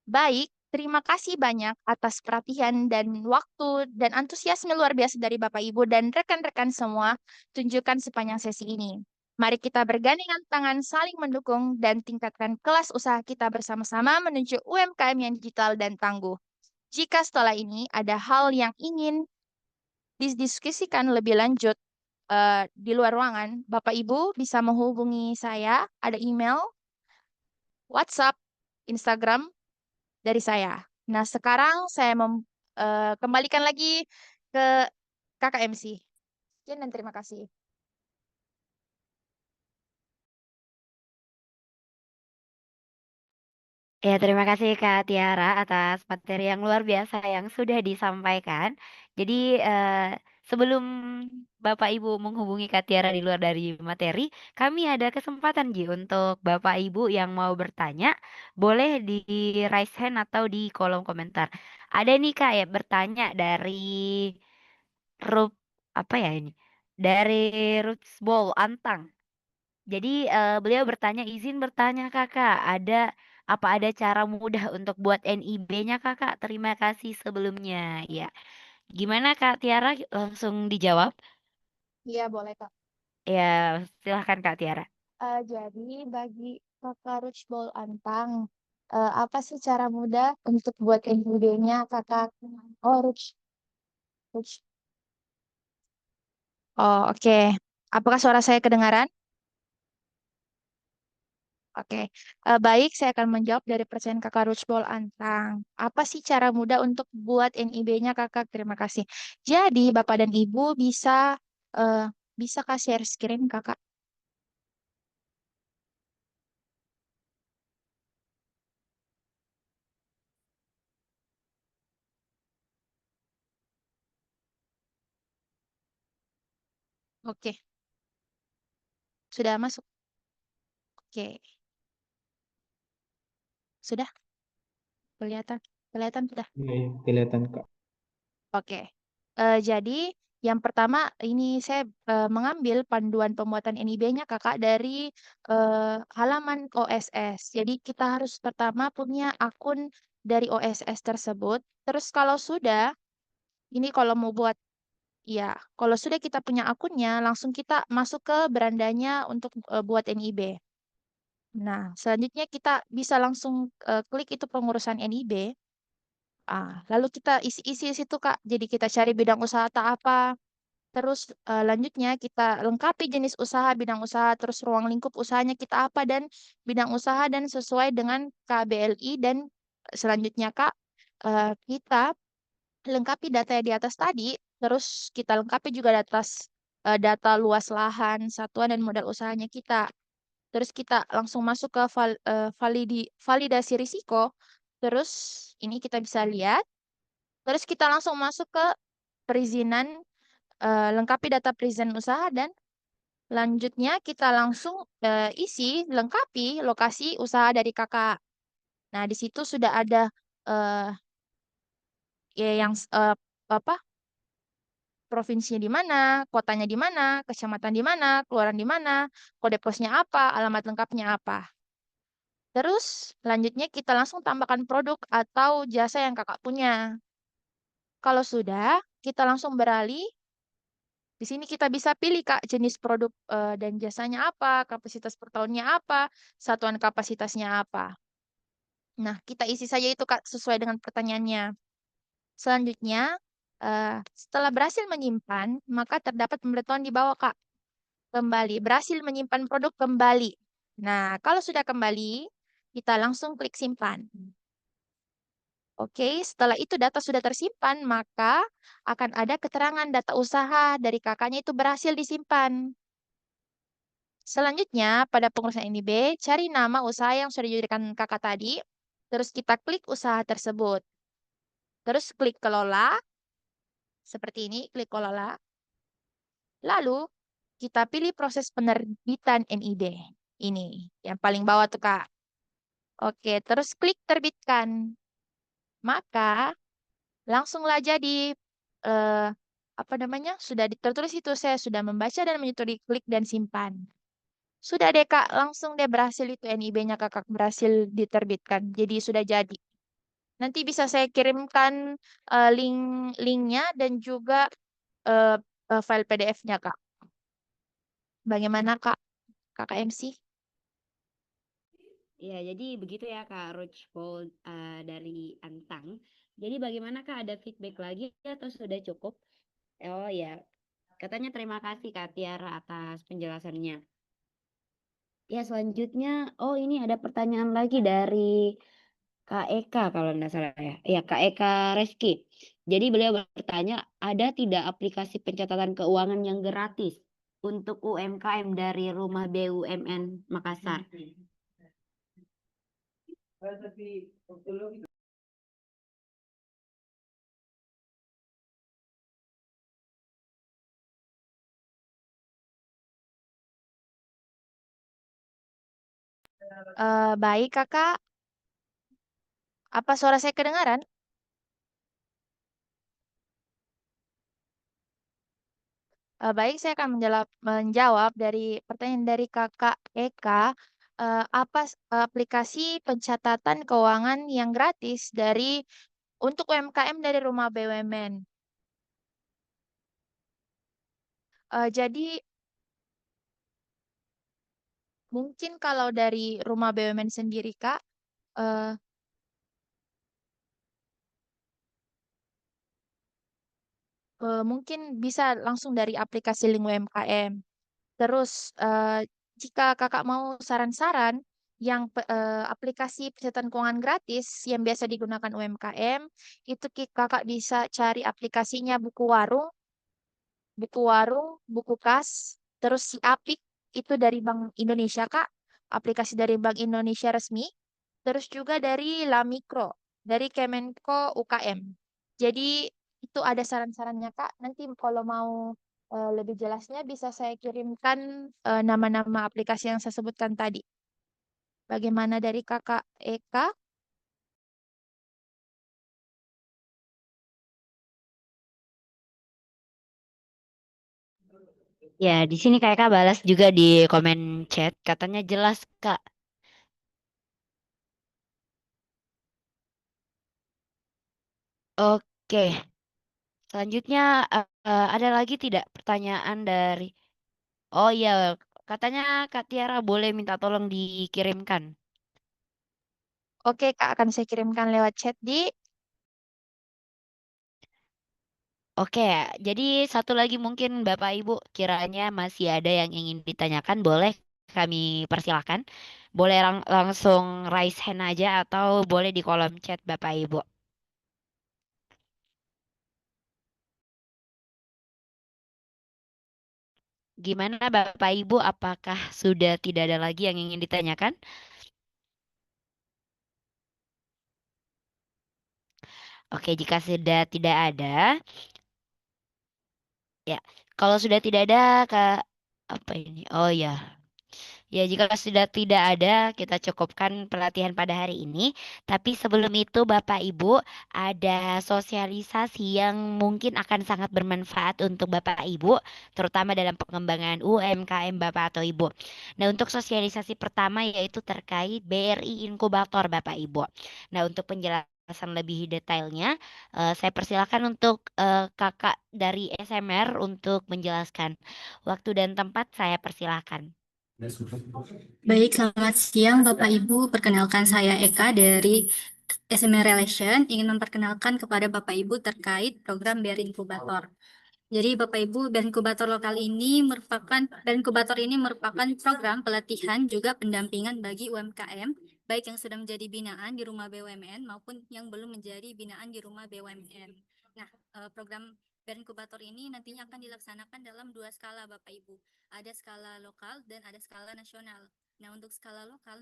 Baik, terima kasih banyak atas perhatian dan waktu dan antusiasme luar biasa dari Bapak Ibu dan rekan-rekan semua tunjukkan sepanjang sesi ini. Mari kita bergandengan tangan saling mendukung dan tingkatkan kelas usaha kita bersama-sama menuju UMKM yang digital dan tangguh. Jika setelah ini ada hal yang ingin didiskusikan lebih lanjut di luar ruangan, Bapak Ibu bisa menghubungi saya, ada email, WhatsApp, Instagram, dari saya. Nah, sekarang saya kembalikan lagi ke Kakak MC. Sekian dan terima kasih. Ya, terima kasih Kak Tiara atas materi yang luar biasa yang sudah disampaikan. Jadi, sebelum Bapak Ibu menghubungi Kak Tiara di luar dari materi, kami ada kesempatan Ji untuk Bapak Ibu yang mau bertanya, boleh di raise hand atau di kolom komentar. Ada nih Kak ya bertanya dari Rup apa ya ini? Dari Roots Ball Antang. Jadi, beliau bertanya, "Izin bertanya Kakak, apa ada cara mudah untuk buat NIB-nya Kakak? Terima kasih sebelumnya." Ya, gimana Kak Tiara, langsung dijawab? Iya, boleh, Kak. Ya, silahkan Kak Tiara. Jadi bagi Kakak Ruchbol Antang, apa sih cara mudah untuk buat NIB-nya Kakak? Oh, Ruch. Oh, oke. Apakah suara saya kedengaran? Oke, baik, saya akan menjawab dari pertanyaan Kakak Ruchbol Antang. Apa sih cara mudah untuk buat NIB-nya Kakak? Terima kasih. Jadi, Bapak dan Ibu eh, bisa share screen Kakak. Oke, sudah masuk. Oke, sudah kelihatan, kelihatan sudah. Iya, iya, kelihatan Kak. Oke, jadi yang pertama ini saya mengambil panduan pembuatan NIB-nya Kakak dari halaman OSS. Jadi kita harus pertama punya akun dari OSS tersebut. Terus kalau sudah, ini kalau mau buat, ya, kalau sudah kita punya akunnya, langsung kita masuk ke berandanya untuk buat NIB. Nah, selanjutnya kita bisa langsung klik itu pengurusan NIB. Lalu kita isi-isi situ Kak. Jadi kita cari bidang usaha apa. Terus lanjutnya kita lengkapi jenis usaha, bidang usaha, terus ruang lingkup usahanya kita apa dan bidang usaha dan sesuai dengan KBLI dan selanjutnya Kak kita lengkapi data yang di atas tadi, terus kita lengkapi juga data luas lahan, satuan dan modal usahanya kita. Terus kita langsung masuk ke validasi risiko. Terus ini kita bisa lihat. Terus kita langsung masuk ke perizinan, lengkapi data perizinan usaha dan lanjutnya kita langsung isi lengkapi lokasi usaha dari kakak. Nah, di situ sudah ada eh, ya yang apa provinsinya di mana, kotanya di mana, kecamatan di mana, kelurahan di mana, kode posnya apa, alamat lengkapnya apa. Terus lanjutnya kita langsung tambahkan produk atau jasa yang kakak punya. Kalau sudah, kita langsung beralih. Di sini kita bisa pilih Kak jenis produk dan jasanya apa, kapasitas per tahunnya apa, satuan kapasitasnya apa. Nah, kita isi saja itu Kak sesuai dengan pertanyaannya. Selanjutnya, setelah berhasil menyimpan, maka terdapat pemberitahuan di bawah Kak. Kembali, berhasil menyimpan produk kembali. Nah, kalau sudah kembali, kita langsung klik simpan. Oke, setelah itu data sudah tersimpan, maka akan ada keterangan data usaha dari kakaknya itu berhasil disimpan. Selanjutnya, pada pengurusan NIB, cari nama usaha yang sudah dijadikan kakak tadi, terus kita klik usaha tersebut. Terus klik kelola, seperti ini, klik kelola. Lalu, kita pilih proses penerbitan NIB. Ini, yang paling bawah tuh Kak. Oke, terus klik terbitkan. Maka, langsunglah jadi eh, apa namanya? Sudah tertulis itu saya sudah membaca dan menyetujui klik dan simpan. Sudah deh Kak, langsung deh berhasil itu NIB-nya Kakak berhasil diterbitkan. Jadi sudah jadi. Nanti bisa saya kirimkan link-linknya dan juga eh, file PDF-nya Kak. Bagaimana Kak? Kakak MC? Ya, jadi begitu ya Kak Roachbold dari Antang. Jadi bagaimana Kak, ada feedback lagi atau sudah cukup? Oh ya, katanya terima kasih Kak Tiara atas penjelasannya. Ya, selanjutnya, oh ini ada pertanyaan lagi dari Kak Eka kalau tidak salah ya. Ya, Kak Eka Reski. Jadi beliau bertanya, ada tidak aplikasi pencatatan keuangan yang gratis untuk UMKM dari Rumah BUMN Makassar? Baik Kakak. Apa suara saya kedengaran? Baik, saya akan menjawab dari pertanyaan dari Kakak Eka. Apa aplikasi pencatatan keuangan yang gratis untuk UMKM dari Rumah BUMN? Jadi mungkin kalau dari Rumah BUMN sendiri Kak, eh, mungkin bisa langsung dari aplikasi Link UMKM. Terus jika kakak mau saran-saran yang aplikasi pencatatan keuangan gratis yang biasa digunakan UMKM, itu kakak bisa cari aplikasinya buku warung, buku kas, terus si Apik itu dari Bank Indonesia Kak, aplikasi dari Bank Indonesia resmi, terus juga dari Lamikro, dari Kemenko UKM. Jadi itu ada saran-sarannya Kak. Nanti kalau mau lebih jelasnya bisa saya kirimkan nama-nama aplikasi yang saya sebutkan tadi. Bagaimana dari Kakak Eka? Ya, di sini Kak balas juga di komen chat, katanya jelas Kak. Oke, selanjutnya ada lagi tidak pertanyaan dari... Oh iya, katanya Kak Tiara boleh minta tolong dikirimkan. Oke Kak, akan saya kirimkan lewat chat di Oke, jadi satu lagi mungkin Bapak Ibu kiranya masih ada yang ingin ditanyakan, boleh kami persilakan. Boleh langsung raise hand aja atau boleh di kolom chat Bapak Ibu. Gimana Bapak Ibu, apakah sudah tidak ada lagi yang ingin ditanyakan? Oke, jika sudah tidak ada, ya. Kalau sudah tidak ada, Kak, apa ini? Oh ya. Ya, jika sudah tidak ada, kita cukupkan pelatihan pada hari ini. Tapi sebelum itu, Bapak Ibu, ada sosialisasi yang mungkin akan sangat bermanfaat untuk Bapak Ibu, terutama dalam pengembangan UMKM Bapak atau Ibu. Nah, untuk sosialisasi pertama yaitu terkait BRI Inkubator Bapak Ibu. Nah, untuk penjelasan lebih detailnya, saya persilakan untuk kakak dari SMR untuk menjelaskan. Waktu dan tempat saya persilakan. Baik, selamat siang Bapak Ibu. Perkenalkan saya Eka dari SMA Relation. Ingin memperkenalkan kepada Bapak Ibu terkait program BRI Inkubator. Jadi Bapak Ibu, BRI Inkubator lokal ini merupakan program pelatihan juga pendampingan bagi UMKM, baik yang sudah menjadi binaan di rumah BUMN maupun yang belum menjadi binaan di rumah BUMN. Nah, program BRI Inkubator ini nantinya akan dilaksanakan dalam 2 skala Bapak Ibu. Ada skala lokal dan ada skala nasional. Nah, untuk skala lokal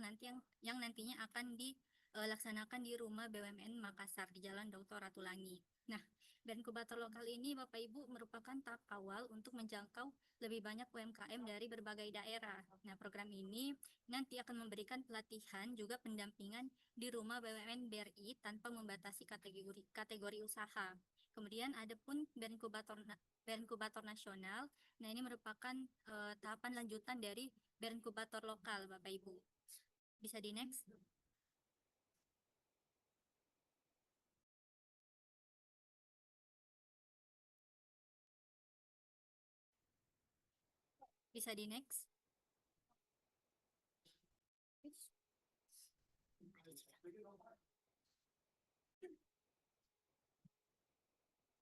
yang nantinya akan dilaksanakan di rumah BUMN Makassar di Jalan Dr. Ratulangi. Nah, dan inkubator lokal ini Bapak Ibu merupakan tahap awal untuk menjangkau lebih banyak UMKM dari berbagai daerah. Nah, program ini nanti akan memberikan pelatihan juga pendampingan di rumah BUMN BRI tanpa membatasi kategori usaha. Kemudian ada pun BRI Inkubator Nasional. Nah, ini merupakan tahapan lanjutan dari BRI Inkubator lokal Bapak Ibu. Bisa di next. Bisa di next.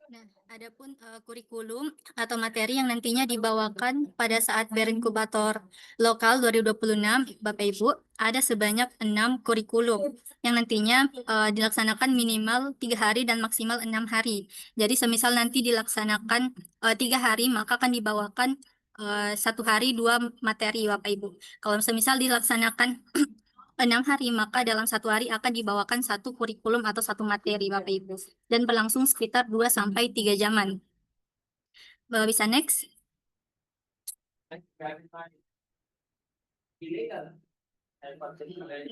Nah, adapun kurikulum atau materi yang nantinya dibawakan pada saat BRI Inkubator Lokal 2026, Bapak Ibu, ada sebanyak 6 kurikulum yang nantinya dilaksanakan minimal 3 hari dan maksimal 6 hari. Jadi semisal nanti dilaksanakan 3 hari, maka akan dibawakan 1 hari 2 materi, Bapak Ibu. Kalau semisal dilaksanakan 6 hari, maka dalam 1 hari akan dibawakan 1 kurikulum atau 1 materi, Bapak Ibu. Dan berlangsung sekitar 2-3 jaman. Bisa next.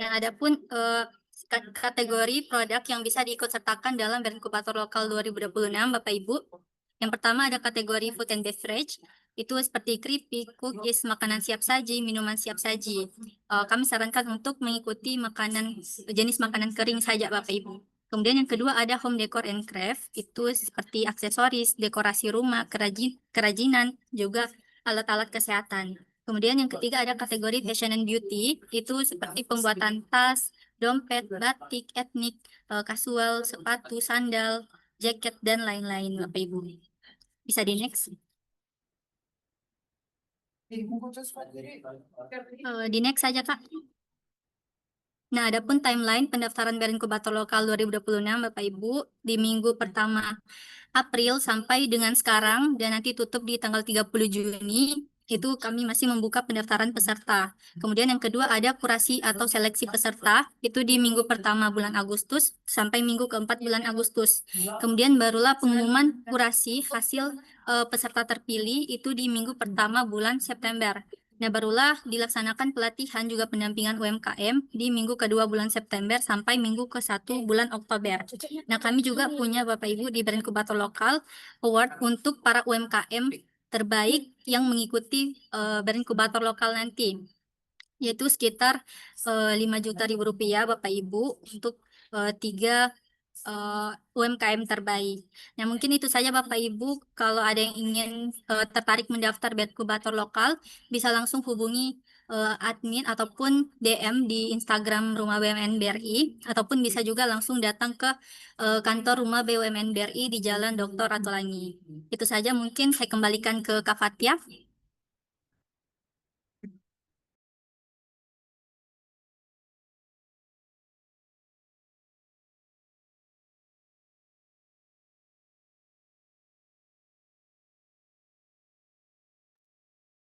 Nah, adapun kategori produk yang bisa diikutsertakan dalam BRI Inkubator Lokal 2026, Bapak Ibu. Yang pertama ada kategori food and beverage. Itu seperti keripik, cookies, makanan siap saji, minuman siap saji. Kami sarankan untuk mengikuti jenis makanan kering saja, Bapak Ibu. Kemudian yang kedua ada home decor and craft. Itu seperti aksesoris, dekorasi rumah, kerajinan, juga alat-alat kesehatan. Kemudian yang ketiga ada kategori fashion and beauty. Itu seperti pembuatan tas, dompet, batik, etnik, kasual, sepatu, sandal, jaket, dan lain-lain, Bapak Ibu. Bisa di next. Di next saja, Kak. Nah, adapun timeline pendaftaran BRI Inkubator Lokal 2026, Bapak Ibu, di minggu pertama April sampai dengan sekarang, dan nanti tutup di tanggal 30 Juni, itu kami masih membuka pendaftaran peserta. Kemudian yang kedua ada kurasi atau seleksi peserta, itu di minggu pertama bulan Agustus sampai minggu keempat bulan Agustus. Kemudian barulah pengumuman kurasi hasil peserta terpilih itu di minggu pertama bulan September. Nah, barulah dilaksanakan pelatihan juga pendampingan UMKM di minggu kedua bulan September sampai minggu ke-1 bulan Oktober. Nah, kami juga punya Bapak Ibu di BRI Inkubator Lokal Award untuk para UMKM terbaik yang mengikuti BRI Inkubator Lokal nanti, yaitu sekitar 5.000.000 rupiah Bapak Ibu untuk 3 UMKM terbaik. Nah, mungkin itu saja Bapak Ibu. Kalau ada yang ingin tertarik mendaftar BRI Inkubator Lokal, bisa langsung hubungi admin ataupun DM di Instagram Rumah BUMN BRI, ataupun bisa juga langsung datang ke kantor Rumah BUMN BRI di Jalan Dr. Atulangi. Itu saja, mungkin saya kembalikan ke Kak Fatia.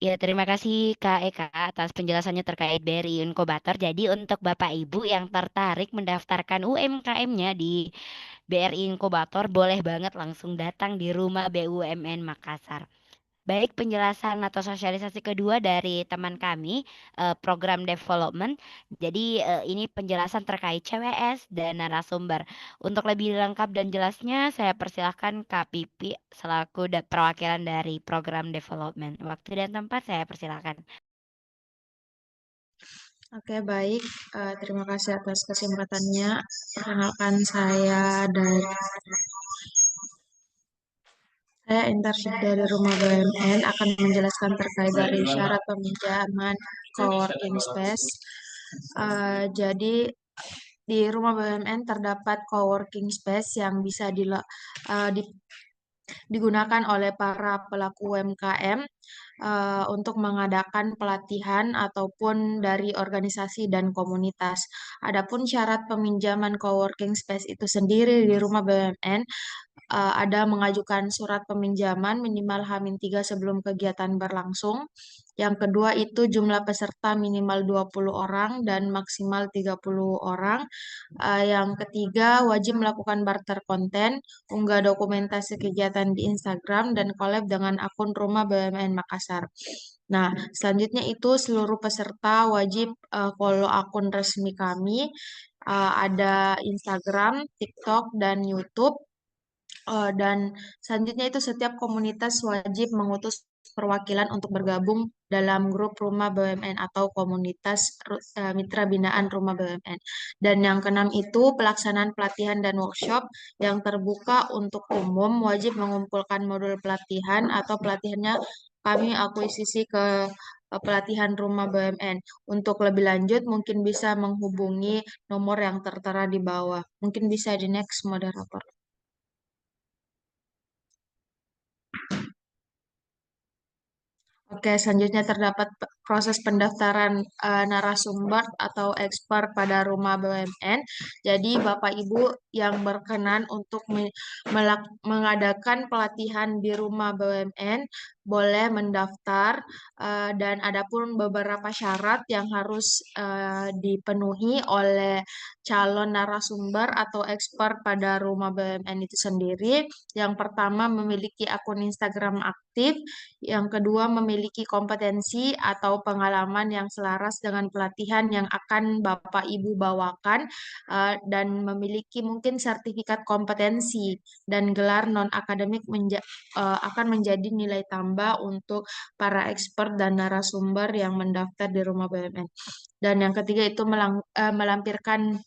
Ya, terima kasih Kak Eka atas penjelasannya terkait BRI Inkubator. Jadi untuk Bapak Ibu yang tertarik mendaftarkan UMKM-nya di BRI Inkubator, boleh banget langsung datang di Rumah BUMN Makassar. Baik, penjelasan atau sosialisasi kedua dari teman kami, program development. Jadi ini penjelasan terkait CWS dan narasumber. Untuk lebih lengkap dan jelasnya, saya persilahkan Kak Pipi selaku perwakilan dari program development. Waktu dan tempat saya persilahkan. Oke, baik. Terima kasih atas kesempatannya. Perkenalkan saya internship dari Rumah BUMN akan menjelaskan terkait dari syarat peminjaman coworking space. Jadi di Rumah BUMN terdapat coworking space yang bisa digunakan oleh para pelaku UMKM untuk mengadakan pelatihan ataupun dari organisasi dan komunitas. Adapun syarat peminjaman coworking space itu sendiri di Rumah BUMN ada mengajukan surat peminjaman minimal H-3 sebelum kegiatan berlangsung. Yang kedua itu jumlah peserta minimal 20 orang dan maksimal 30 orang. Yang ketiga wajib melakukan barter konten, unggah dokumentasi kegiatan di Instagram dan collab dengan akun Rumah BUMN Makassar. Nah, selanjutnya itu seluruh peserta wajib follow akun resmi kami. Ada Instagram, TikTok, dan YouTube. Dan selanjutnya itu setiap komunitas wajib mengutus perwakilan untuk bergabung dalam grup Rumah BUMN atau komunitas Mitra Binaan Rumah BUMN. Dan yang keenam itu pelaksanaan pelatihan dan workshop yang terbuka untuk umum wajib mengumpulkan modul pelatihan atau pelatihannya kami akuisisi ke pelatihan Rumah BUMN. Untuk lebih lanjut mungkin bisa menghubungi nomor yang tertera di bawah. Mungkin bisa di next moderator. Oke, selanjutnya terdapat proses pendaftaran narasumber atau expert pada Rumah BUMN. Jadi, Bapak Ibu yang berkenan untuk mengadakan pelatihan di Rumah BUMN boleh mendaftar dan ada pun beberapa syarat yang harus dipenuhi oleh calon narasumber atau expert pada Rumah BUMN itu sendiri. Yang pertama, memiliki akun Instagram aktif. Yang kedua, memiliki kompetensi atau pengalaman yang selaras dengan pelatihan yang akan Bapak Ibu bawakan dan memiliki mungkin sertifikat kompetensi dan gelar non-akademik akan menjadi nilai tambah untuk para expert dan narasumber yang mendaftar di Rumah BUMN. Dan yang ketiga itu melampirkan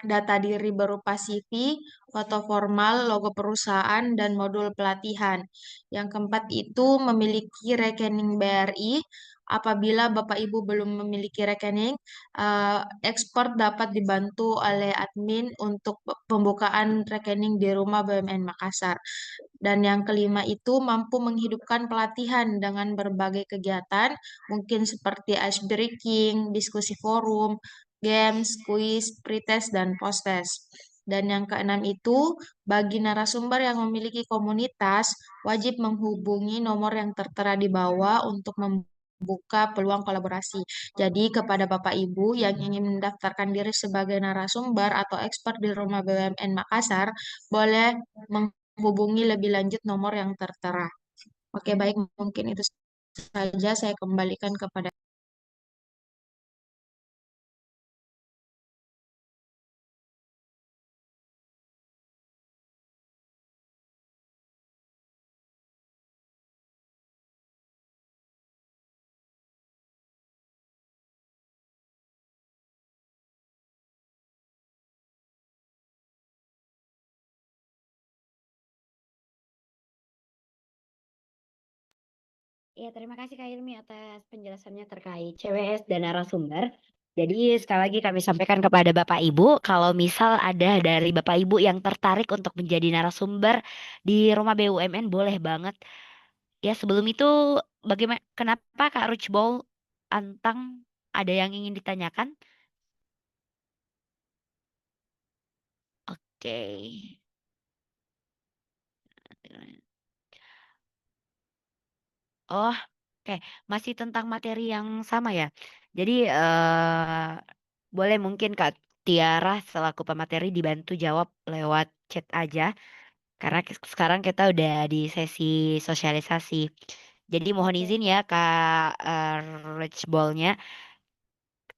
data diri berupa CV, foto formal, logo perusahaan, dan modul pelatihan. Yang keempat itu memiliki rekening BRI. Apabila Bapak Ibu belum memiliki rekening, ekspor dapat dibantu oleh admin untuk pembukaan rekening di Rumah BUMN Makassar. Dan yang kelima itu mampu menghidupkan pelatihan dengan berbagai kegiatan, mungkin seperti ice breaking, diskusi forum, games, kuis, pretest, dan post-test. Dan yang keenam itu, bagi narasumber yang memiliki komunitas, wajib menghubungi nomor yang tertera di bawah untuk membuka peluang kolaborasi. Jadi kepada Bapak Ibu yang ingin mendaftarkan diri sebagai narasumber atau expert di Rumah BUMN Makassar, boleh menghubungi lebih lanjut nomor yang tertera. Oke, baik, mungkin itu saja saya kembalikan kepada Ya, terima kasih Kak Ilmi atas penjelasannya terkait CWS dan narasumber. Jadi sekali lagi kami sampaikan kepada Bapak Ibu, kalau misal ada dari Bapak Ibu yang tertarik untuk menjadi narasumber di Rumah BUMN, boleh banget. Ya, sebelum itu bagaimana, kenapa Kak Ruchbol Antang ada yang ingin ditanyakan? Oke. Oh, oke. Masih tentang materi yang sama ya. Jadi boleh mungkin Kak Tiara selaku pemateri dibantu jawab lewat chat aja. Karena sekarang kita udah di sesi sosialisasi. Jadi mohon izin ya Kak Richballnya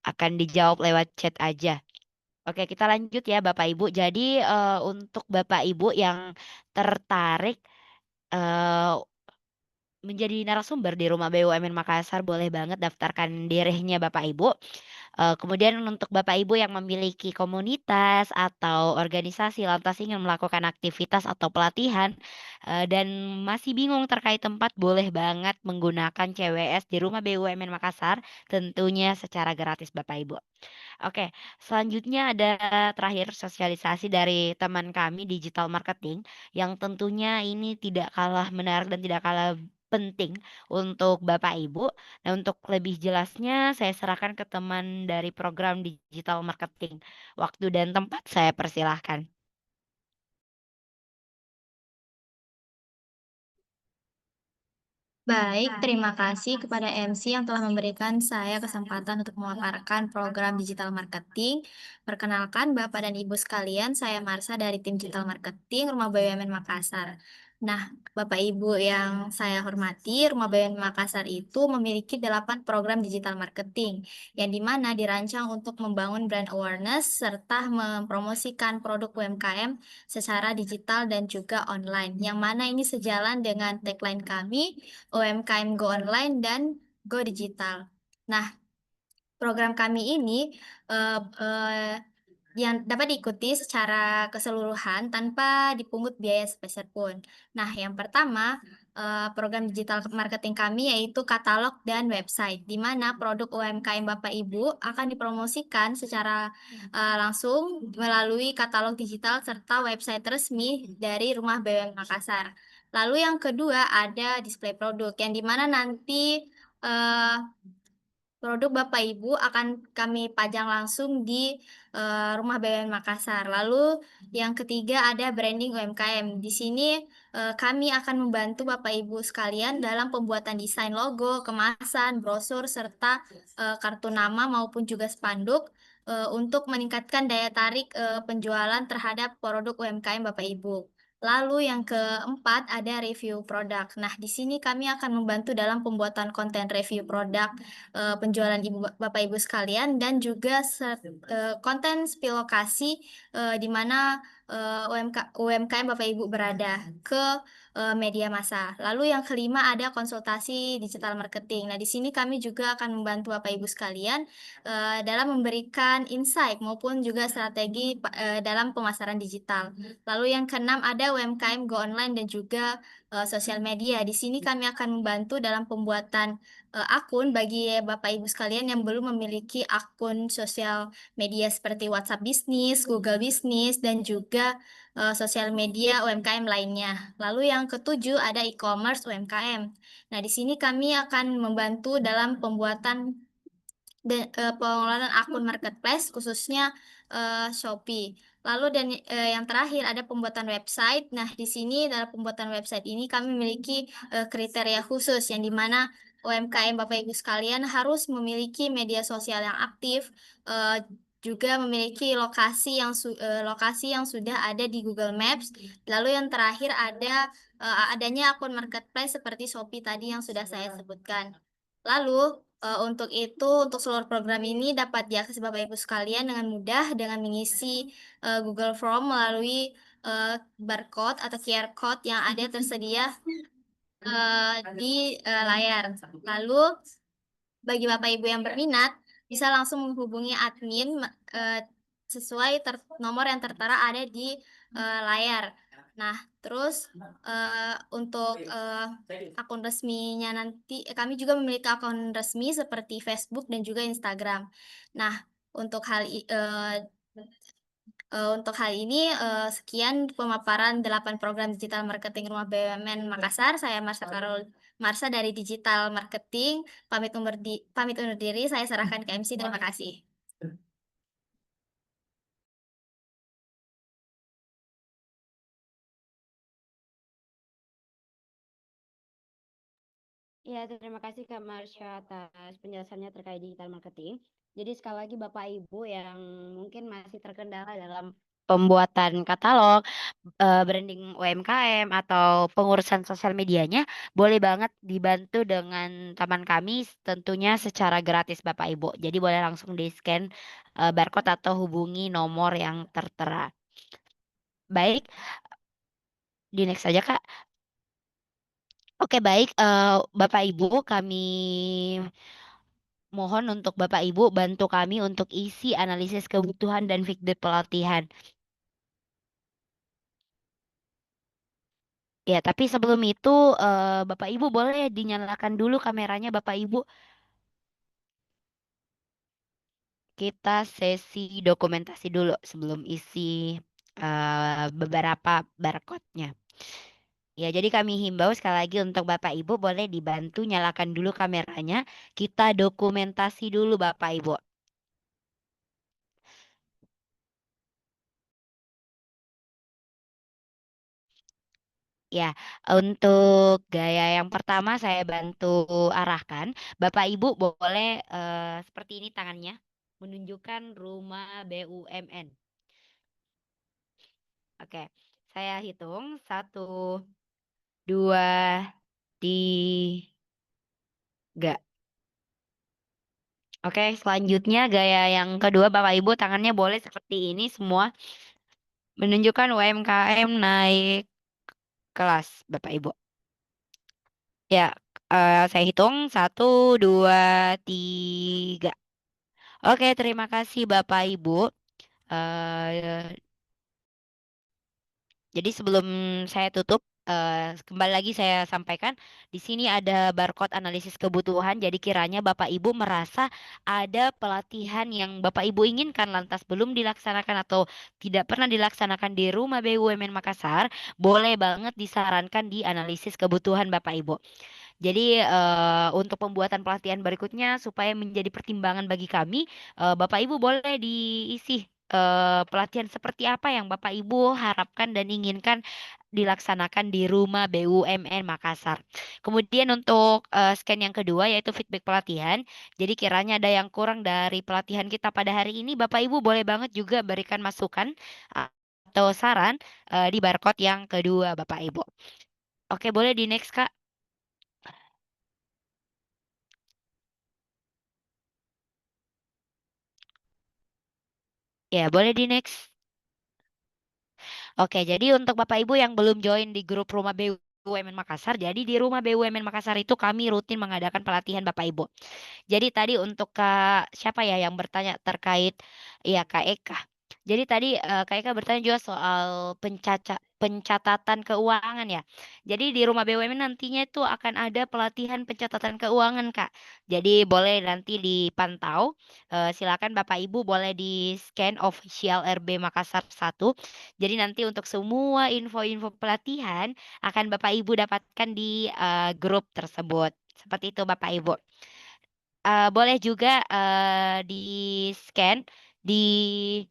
akan dijawab lewat chat aja. Oke, kita lanjut ya Bapak Ibu. Jadi untuk Bapak Ibu yang tertarik eh, menjadi narasumber di Rumah BUMN Makassar, boleh banget daftarkan dirinya Bapak Ibu. Kemudian untuk Bapak Ibu yang memiliki komunitas atau organisasi lantas ingin melakukan aktivitas atau pelatihan dan masih bingung terkait tempat, boleh banget menggunakan CWS di Rumah BUMN Makassar, tentunya secara gratis Bapak Ibu. Oke, selanjutnya ada terakhir sosialisasi dari teman kami digital marketing yang tentunya ini tidak kalah menarik dan tidak kalah penting untuk Bapak Ibu. Nah, untuk lebih jelasnya saya serahkan ke teman dari program digital marketing. Waktu dan tempat saya persilahkan. Baik, terima kasih kepada MC yang telah memberikan saya kesempatan untuk memaparkan program digital marketing. Perkenalkan Bapak dan Ibu sekalian, saya Marsha dari tim digital marketing Rumah BUMN Makassar. Nah, Bapak Ibu yang saya hormati, Rumah BUMN Makassar itu memiliki 8 program digital marketing, yang dimana dirancang untuk membangun brand awareness serta mempromosikan produk UMKM secara digital dan juga online, yang mana ini sejalan dengan tagline kami, UMKM Go Online dan Go Digital. Nah, program kami ini eh, eh, yang dapat diikuti secara keseluruhan tanpa dipungut biaya sepeser pun. Nah, yang pertama, program digital marketing kami yaitu katalog dan website, di mana produk UMKM Bapak Ibu akan dipromosikan secara langsung melalui katalog digital serta website resmi dari Rumah BUMN Makassar. Lalu yang kedua ada display produk, yang di mana nanti eh, produk Bapak Ibu akan kami pajang langsung di Rumah BUMN Makassar. Lalu yang ketiga ada branding UMKM. Di sini kami akan membantu Bapak Ibu sekalian dalam pembuatan desain logo, kemasan, brosur, serta kartu nama maupun juga spanduk untuk meningkatkan daya tarik penjualan terhadap produk UMKM Bapak Ibu. Lalu yang keempat ada review produk. Nah, di sini kami akan membantu dalam pembuatan konten review produk penjualan Bapak Ibu sekalian, dan juga konten spill lokasi di mana UMKM Bapak Ibu berada ke media massa. Lalu yang kelima ada konsultasi digital marketing. Nah, di sini kami juga akan membantu Bapak Ibu sekalian dalam memberikan insight maupun juga strategi dalam pemasaran digital. Lalu yang keenam ada UMKM Go Online dan juga sosial media. Di sini kami akan membantu dalam pembuatan akun bagi Bapak Ibu sekalian yang belum memiliki akun sosial media seperti WhatsApp bisnis, Google bisnis, dan juga sosial media UMKM lainnya. Lalu yang ketujuh ada e-commerce UMKM. Nah, di sini kami akan membantu dalam pembuatan pengelolaan akun marketplace khususnya Shopee. Lalu dan yang terakhir ada pembuatan website. Nah, di sini dalam pembuatan website ini kami memiliki kriteria khusus yang dimana UMKM Bapak Ibu sekalian harus memiliki media sosial yang aktif, juga memiliki lokasi yang sudah ada di Google Maps. Lalu yang terakhir ada adanya akun marketplace seperti Shopee tadi yang sudah saya sebutkan. Lalu untuk seluruh program ini dapat diakses Bapak Ibu sekalian dengan mudah dengan mengisi Google Form melalui barcode atau QR code yang ada tersedia di layar. Lalu bagi Bapak Ibu yang berminat bisa langsung menghubungi admin sesuai nomor yang tertera ada di layar. Nah, terus untuk akun resminya nanti kami juga memiliki akun resmi seperti Facebook dan juga Instagram. Nah, untuk untuk hal ini sekian pemaparan 8 program digital marketing Rumah BUMN Makassar. Saya Marsha dari Digital Marketing. Pamit undur diri. Saya serahkan ke MC. Terima kasih. Ya, terima kasih Kak Marsha atas penjelasannya terkait digital marketing. Jadi sekali lagi Bapak Ibu yang mungkin masih terkendala dalam pembuatan katalog, branding UMKM atau pengurusan sosial medianya, boleh banget dibantu dengan teman kami tentunya secara gratis Bapak Ibu. Jadi boleh langsung di-scan barcode atau hubungi nomor yang tertera. Baik, di next saja Kak. Oke, baik, Bapak Ibu, kami mohon untuk Bapak Ibu bantu kami untuk isi analisis kebutuhan dan feedback pelatihan. Ya, tapi sebelum itu Bapak Ibu boleh dinyalakan dulu kameranya Bapak Ibu. Kita sesi dokumentasi dulu sebelum isi beberapa barcode-nya. Ya, jadi kami himbau sekali lagi untuk Bapak Ibu boleh dibantu nyalakan dulu kameranya. Kita dokumentasi dulu Bapak Ibu. Ya, untuk gaya yang pertama saya bantu arahkan. Bapak Ibu boleh seperti ini tangannya, menunjukkan rumah BUMN. Oke, saya hitung 1, 2, 3. Oke, selanjutnya gaya yang kedua Bapak Ibu tangannya boleh seperti ini semua, menunjukkan UMKM naik kelas Bapak Ibu. Ya, saya hitung 1, 2, 3. Oke, terima kasih Bapak Ibu. Eh, jadi sebelum saya tutup, kembali lagi saya sampaikan, di sini ada barcode analisis kebutuhan. Jadi kiranya Bapak Ibu merasa ada pelatihan yang Bapak Ibu inginkan lantas belum dilaksanakan atau tidak pernah dilaksanakan di Rumah BUMN Makassar, boleh banget disarankan di analisis kebutuhan Bapak Ibu. Jadi untuk pembuatan pelatihan berikutnya supaya menjadi pertimbangan bagi kami, Bapak Ibu boleh diisi pelatihan seperti apa yang Bapak Ibu harapkan dan inginkan dilaksanakan di Rumah BUMN Makassar. Kemudian untuk scan yang kedua yaitu feedback pelatihan. Jadi kiranya ada yang kurang dari pelatihan kita pada hari ini, Bapak Ibu boleh banget juga berikan masukan atau saran di barcode yang kedua Bapak Ibu. Oke, boleh di next Kak. Ya, boleh di next. Oke, jadi untuk Bapak Ibu yang belum join di grup Rumah BUMN Makassar, jadi di Rumah BUMN Makassar itu kami rutin mengadakan pelatihan Bapak Ibu. Jadi tadi untuk Kak siapa ya yang bertanya terkait ya Kak Eka. Jadi tadi Kak Eka bertanya juga soal pencatatan keuangan ya. Jadi di Rumah BUMN nantinya itu akan ada pelatihan pencatatan keuangan Kak. Jadi boleh nanti dipantau. Silakan Bapak Ibu boleh di scan official RB Makassar 1. Jadi nanti untuk semua info-info pelatihan akan Bapak Ibu dapatkan di grup tersebut. Seperti itu Bapak Ibu. Boleh juga di-scan di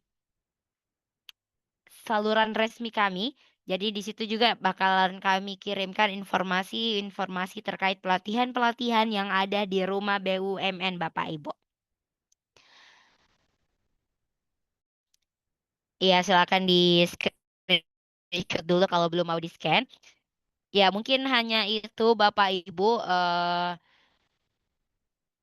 saluran resmi kami. Jadi di situ juga bakalan kami kirimkan informasi-informasi terkait pelatihan-pelatihan yang ada di Rumah BUMN Bapak Ibu. Iya, silakan di screenshot dulu kalau belum mau di-scan. Ya, mungkin hanya itu Bapak Ibu.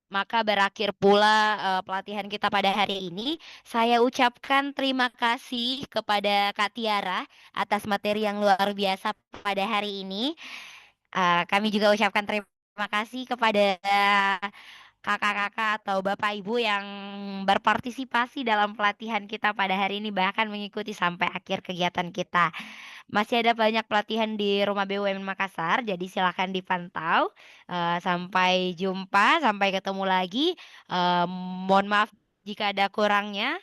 Maka berakhir pula pelatihan kita pada hari ini. Saya ucapkan terima kasih kepada Kak Tiara atas materi yang luar biasa pada hari ini. Kami juga ucapkan terima kasih kepada kakak-kakak atau bapak ibu yang berpartisipasi dalam pelatihan kita pada hari ini, bahkan mengikuti sampai akhir kegiatan kita. Masih ada banyak pelatihan di Rumah BUMN Makassar, jadi silakan dipantau. Sampai jumpa, sampai ketemu lagi. Mohon maaf jika ada kurangnya.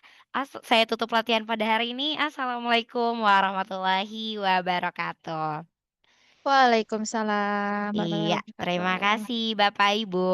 Saya tutup pelatihan pada hari ini. Assalamualaikum warahmatullahi wabarakatuh. Waalaikumsalam Iya, warahmatullahi terima wabarakatuh. kasih Bapak Ibu.